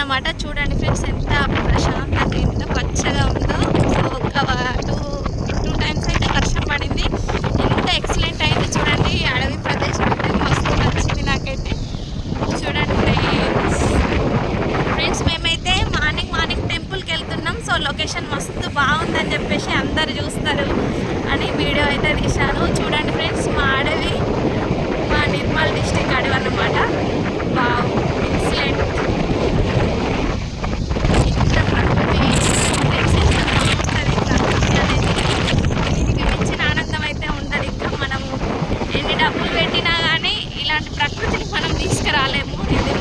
అన్నమాట. చూడండి ఫ్రెండ్స్ ఎంత ప్రశాంతంగా ఎంత పచ్చగా ఉందో. సో ఒక టూ టైమ్స్ అయితే వర్షం పడింది. ఎంత ఎక్సలెంట్ అయింది చూడండి. అడవి ప్రదేశం అయితే మస్తు నచ్చింది నాకైతే. చూడండి ఫ్రెండ్స్ మేమైతే మార్నింగ్ టెంపుల్కి వెళ్తున్నాం. సో లొకేషన్ మస్తు బాగుందని చెప్పేసి అందరు చూస్తారు అని వీడియో అయితే తీశాను. చూడండి ఫ్రెండ్స్ మా అడవి, మా నిర్మల్ డిస్ట్రిక్ట్ అడవి అన్నమాట. Wow excellent. ఇంత ప్రకృతి ఎంత బాగుంటుంది. ప్రకృతి అనేది దీనికి మించిన ఆనందం అయితే ఉండదు. ఇంకా మనము ఎన్ని డబ్బులు పెట్టినా కానీ ఇలాంటి ప్రకృతిని మనం తీసుకురాలేము. ఇది